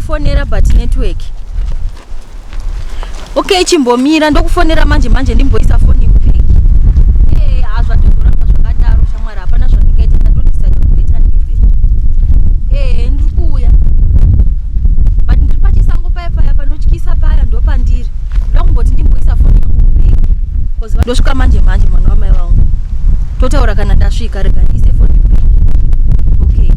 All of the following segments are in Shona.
kufonera but network. Okay, chimbomira ndokufonera manje ndimboisa foni mupeki. Azvatozoramba zvakadaro shamwari hapana zvandingaita ndatodecide kuita ndive. Ndikuuya. But ndiri pachisango paya panotyisa paya ndopandiri. Ndoda kumboti ndimboisa foni yangu mupeki. Because ndosvika manje mwana wamai vangu. Totaura kana ndasvika rega ndiise foni mupeki. Okay.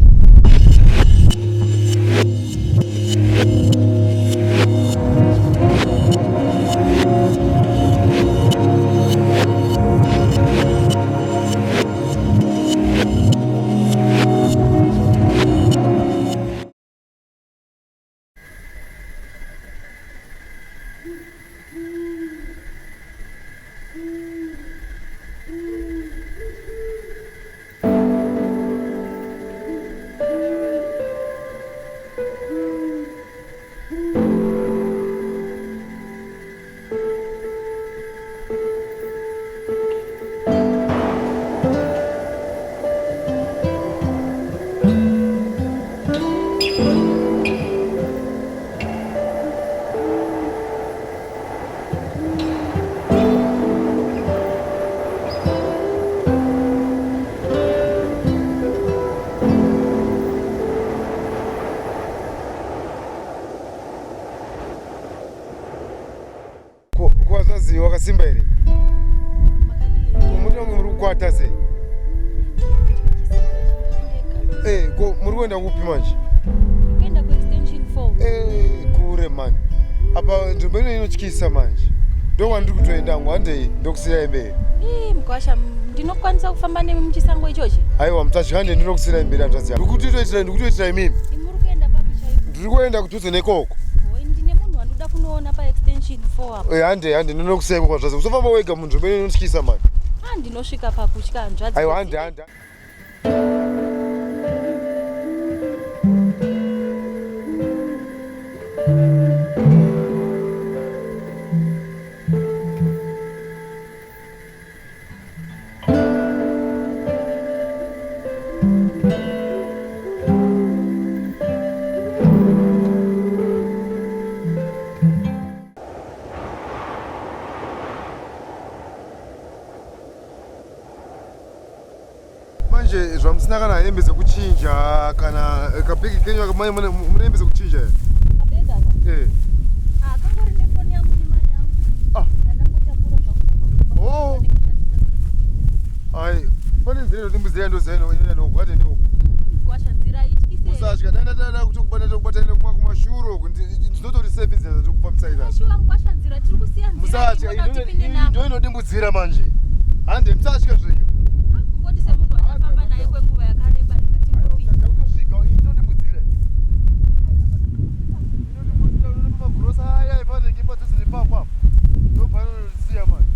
Wakasimba ere? Muri wangu muri kukwata sei? Muri kuenda kupi manje? Kuenda ku extension 4. Kure man. Apa nzvimbo inotyisa manje. Ndo wandiri kutoenda ngwandei ndokusiyai mberi. Mkwasha ndinokwanisa kufamba nemi muchisango ichochi? Aiwa mutachi hande ndinokusiyai mberi hanzvadzi. Ndikutoitira imimi. Muri kuenda papi chaipo? Ndiri kuenda kudhuze nekoko. Ndine munhu wandoda kunoona pa extension 4 apo. Hande ndinokusiyai kwa zvadzi. Usofamba wega munzvimbo inotyisa man. Ndinosvika pakutya hanzvadzi. Aiwa hande. Manje zvamusina kana hembe dzekuchinja kana kabhegi kenyu mune hembe dzekuchinja here? Kabega? Kangori nefoni yangu nemari yangu. Ndandangotakura zvangu. Ai, pane nzira inotimbuzira ndozainoenda nokugwate neoko. Kwasha nzira ityise. Usatya danda kutokubatana kumashuro ndinotori service ndokupa musaidasi. Shuwa kwasha nzira tiri kusiya nzira. Musatya ndo inotimbudzira manje. Hande musatya zvenyu. Kungoti semunhu watafamba naye kwenguva yakareba rega timbopinda. Kusvika inondimudzira. Inondimudzira magrosa aya panenge padhuze nepapa. Ndobva inondisiya manje.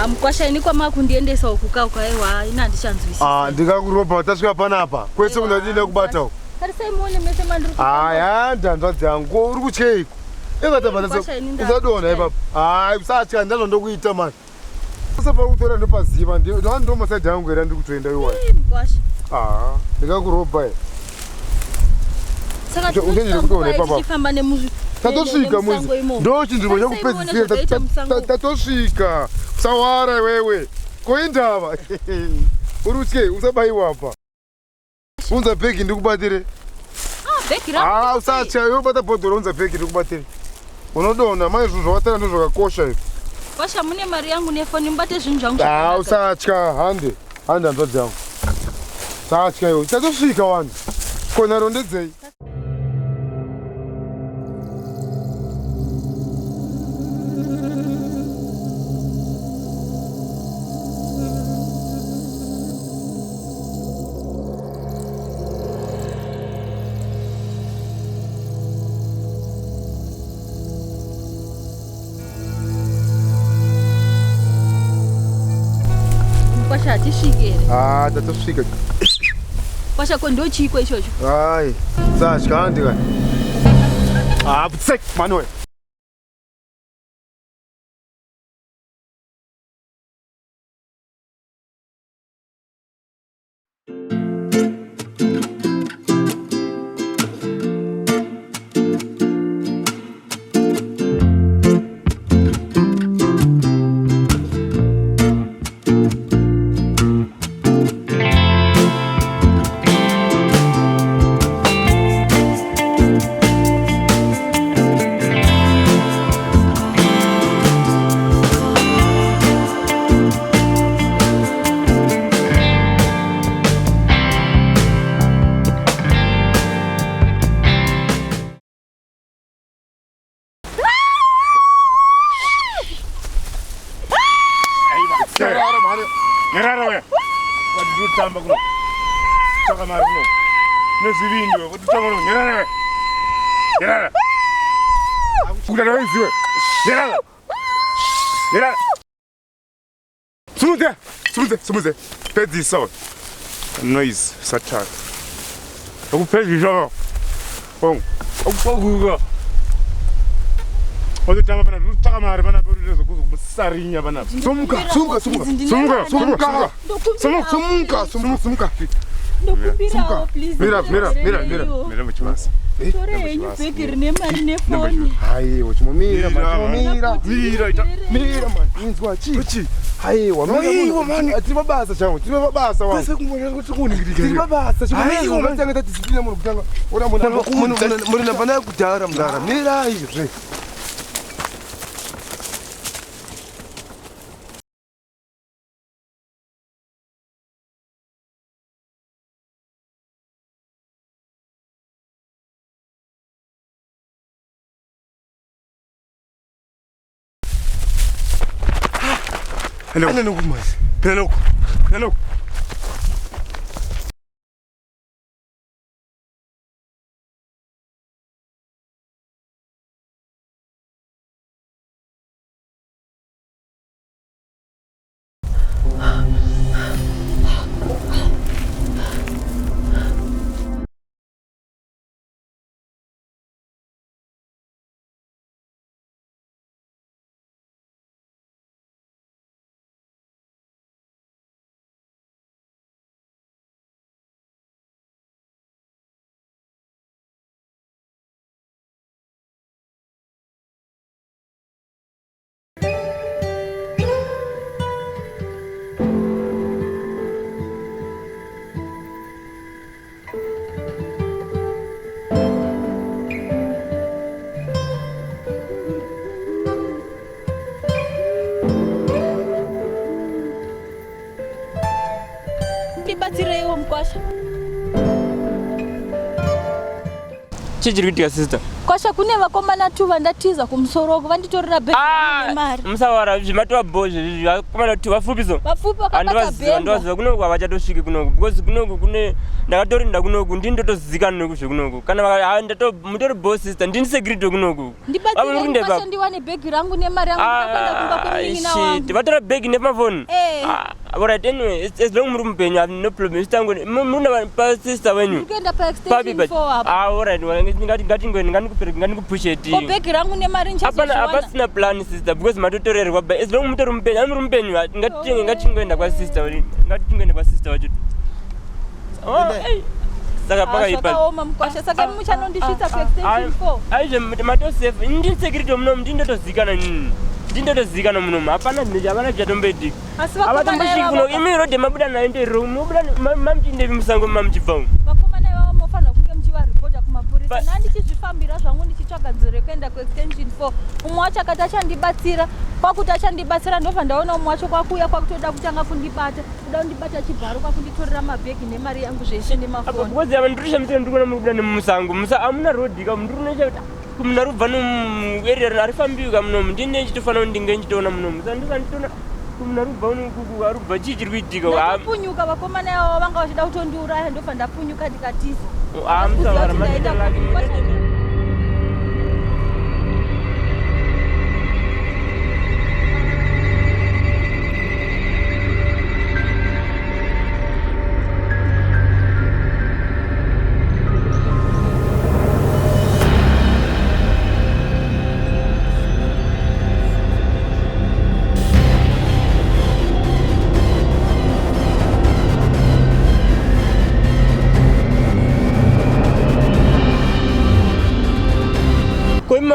Mkwasha ini kwamakundiendesa ukukauka ewa ina handichanzwisisa. Ndikakuropa tasvika panapa. Kwese kunodinda kubata uko. Tarisai muone mese mandiri kuita. Hanzvadzi yangu uri kutyei? Usadonha ipapa. Usatya ndazvandokuita mani. Usapa kutora ndopaziva ndo masaidhi yangu here ndiri kutoenda iwayo. Mkwasha. Ndikakuropa here. Saka tichifamba nemuzvi. Tatosvika muzi. Ndo chinzvimbo chekupedzisira. Tatosvika. Usawara wewe. Koindava. Uri kutyei? Usabayiwa apa. Unza bhegi ndikubatire. Bhegi rangu. Usatya yobata bhodhoro unza bhegi ndikubatire. Unodonha manje zvinhu zvawatara ndozvakakosha izvi. Kwasha mune mari yangu nefoni mubate zvinhu zvangu. Usatya hande hanzvadzi yangu. Usatya iwe. Tatosvika wanhu. Kona rondedzei. Kwasha hatishike. Tatasvika. Kwasha ko ndochiko ichocho. Hai, sashikandi kai. Putsek manwe. Nyarara wadutamba kuno. Chaka mari kuno. Nezivindwe wadutamba kuno. Nyarara. Kudana weziwe. Nyarara. Sumuze. Pedi sound. Noise satire. Okupedi jo. Okuguga. Wadutamba bana rutaka mari bana peruzo kusarinya bana. Sumuka. Ndokupirawo please. Mira muchimasa. Tore yenyu bhegi rine mari nefoni. Haiwa chimomira Mira man. Inzwa chi. Haiwa mira. Tiri mabasa changu. Tiri mabasa wangu. kwese kumbona kuti kuningirike. Tiri mabasa chimomira. Haiwa Ungatanga tati discipline muno kutanga. Ora muri nabana kudhara mudhara. Mira izve. Hello. Ndibatsireiwo Mukwasha. Chichiri kuitika sister. Kwasha kune vakomana 2 vandatiza kumusoro vanditorera bhegi nemari. Musawara zvimatwa bozve vakomana 2 vafupiso. Vafupi vakabata bhegi. Andoziva kunoku havachatosviki kunoku because kunoku kune ndakatorinda kunoku ndinotozikana nekuzve kunoku kana mutori boss sister ndini security kunoku. Ndibatsirei Kwasha ndiwane bhegi rangu nemari yangu ndakwenda kumba kwemunin'ina wangu. Vatora bhegi nemafoni. Alright, anyway, as long muri mupenyu, I have no problem. Muna pa sister wenyu. Ndikuenda pa extension 4 hapo. Alright, nganikupushe ti. Ko bhegi rangu nemari nchazowana. Hapana plan sister because matotorerwa but as long mutori mupenyu, muri mupenyu ngatingoenda kwa sister. Ngatingoenda kwa sister wacho. Saka paka ipa. Saka Mukwasha saka muchanondisvitsa pa extension 4. Aizve mato safe. Ndini security munomu ndindotozikana nini. Ndindotozikana munomu hapana zvavana zvichatombedika. Avatombosviki kuno imi rode mabuda nayo nderero munobuda mamuchindevi musango mamuchibva. Vakomana ivavo mofanira kunge muchivaripota kumapurisa. Nandichizvifambira zvangu ndichitsvaga nzira yekuenda kuextension 4. Umwe wacho akati achandibatsira. Kwakuti achandibatsira ndobva ndaona umwe wacho kwakuuya kwakutoda kutanga kundibata. Kuda kundibata chibharo kwakunditorera mabhegi nemari yangu zveshe nemafoni. Because ava ndirishamisa ndikuona munobuda nemusango. Amuna rodhika mundiri unochakuti kumuna rubva nomuerera arifambiuka munomu ndine chitofanira kuti ndinge nchitoona munomu sandisanditoona kumuna rubva unokuku arubva chii chiri kuitika. Ndapunyuka vakomana ivavo vanga vachida kutondiuraya ndobva ndapunyuka ndikatiza. Musawara madenda lake.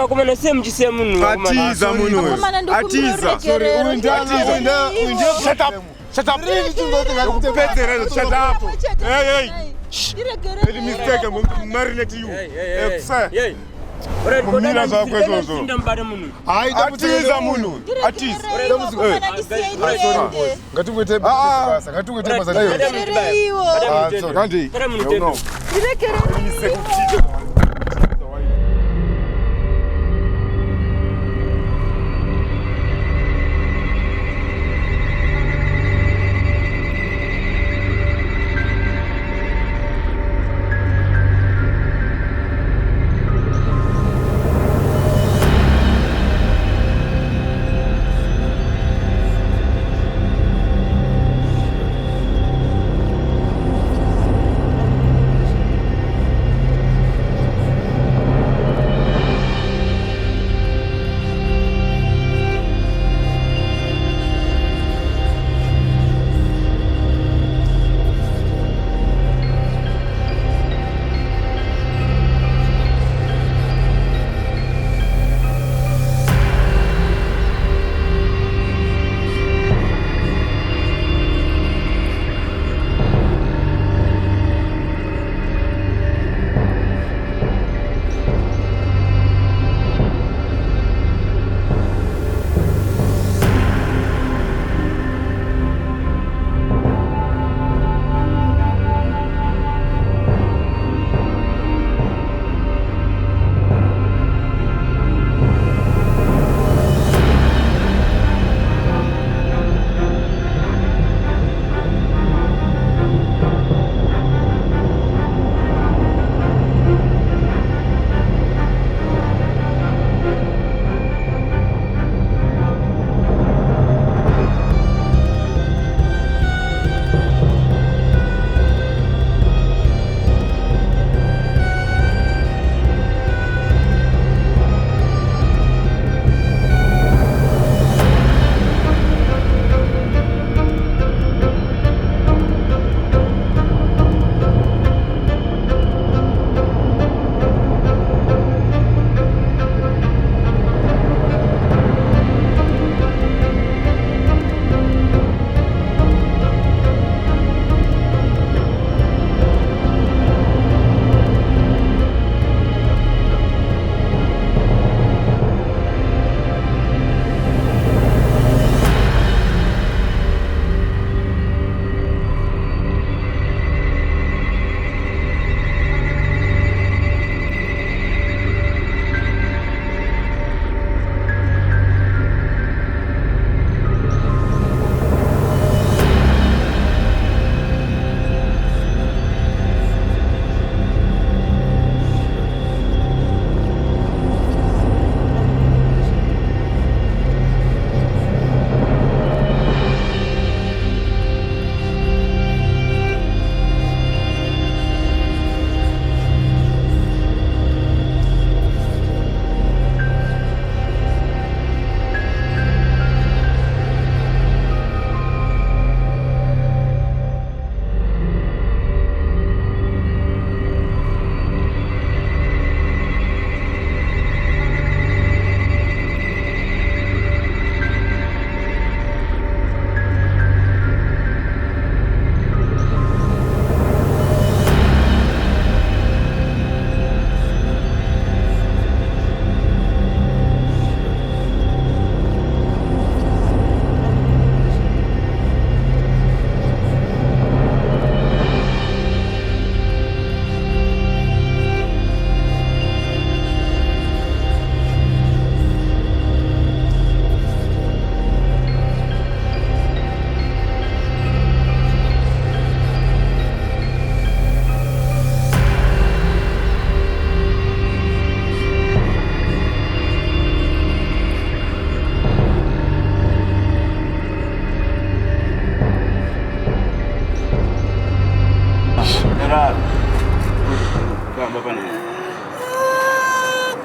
Mama kuma na same munu. Atiza munu. Atiza. Sorry, shut up. Shut up. Shut up. Hey. Any mistake, I'm going to marinate you. Hey. Mumira za kwezozo. Atiza munu. Atiza. Ngatumwete basa. Ngatumwete basa leo. Kandi. No.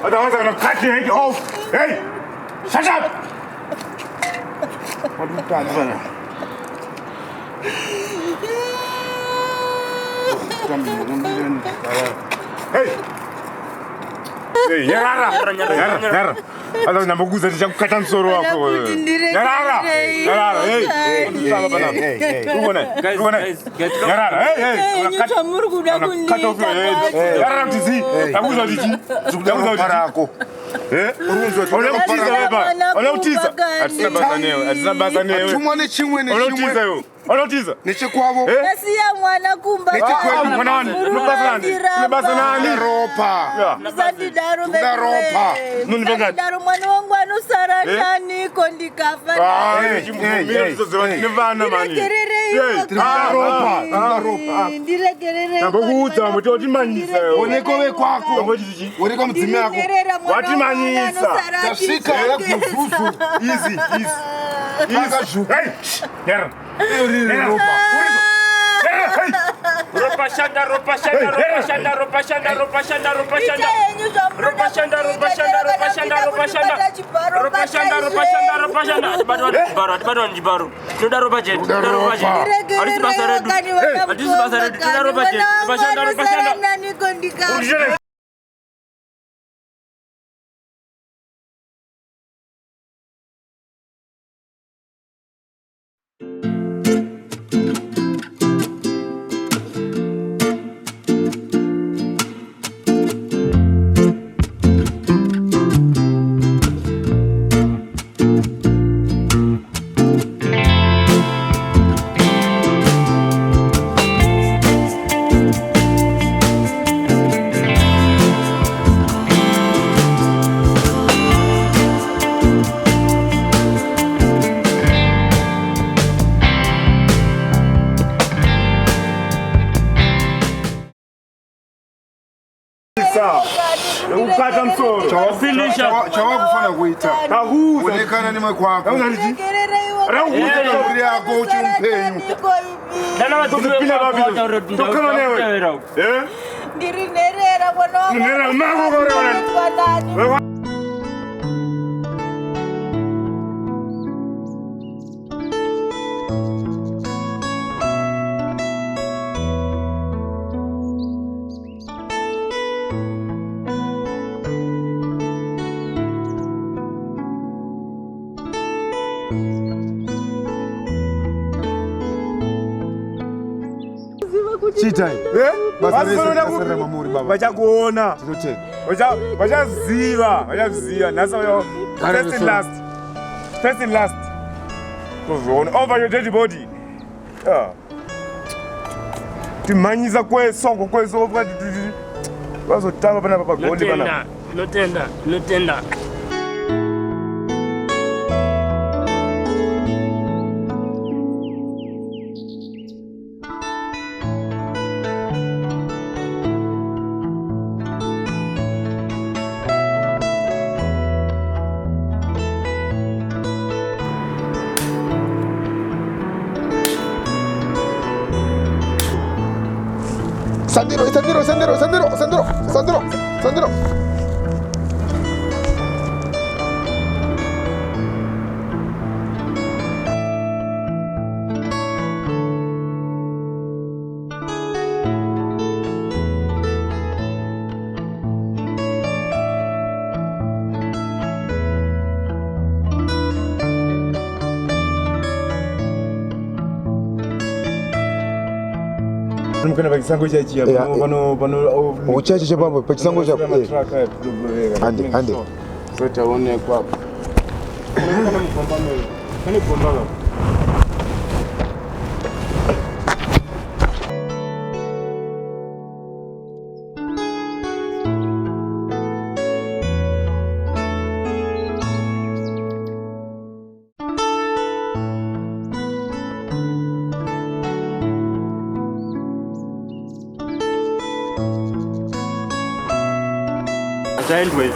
Otherwise, I'm going to cut your head off. Hey! Shut up! What you done, brother? Hey! Yarara. Ala nambukuza ndichakukata musoro wako. Yarara. Hey. Yarara. Hey. Nyuta muruguda kundi. Yarara tizi. Tabuza dichi. Tabuza parako. Olautiza. Atina basa newe. Tumwane chimwe ne Olautiza yo. Olautiza. Nechekwavo. Nasiya mwana kumba. Mwana wani. Nibasa nani. Ropa. Mzandidaro Ropa. Mzandidaro mwana wangu anusara nani kondikafa. Nivana mani. Ropa. Ndiregerere. Nambukuza mutoti manyisa yo. Onekove kwako. Oneka mudzime yako. Watimanyisa. Tasvika yakuzuzu. Easy. Hey. Yara. Ukata msoro. Chawakufana kuita. Tahuza. Onekana nimwe kwako. Rauhuza Uri yako uchimpenyu. Dana watupila babi. Tokana newe. Ndirinerera mwana wangu. Nerera mango gore wana. Chitai. Basarera mamuri baba. Vachakuona. Tinoteka. Vachaziva. Nasa yo. First and last. Over your dead body. Timanyisa kwesongo kwesongo. Vazotanga pana papa gondi pana. Lotenda. Sandro. Mukana bakisango chachi pano uchachi chapambo pachisango chapo ande so taonekwa hapo kana kuomba Anyway,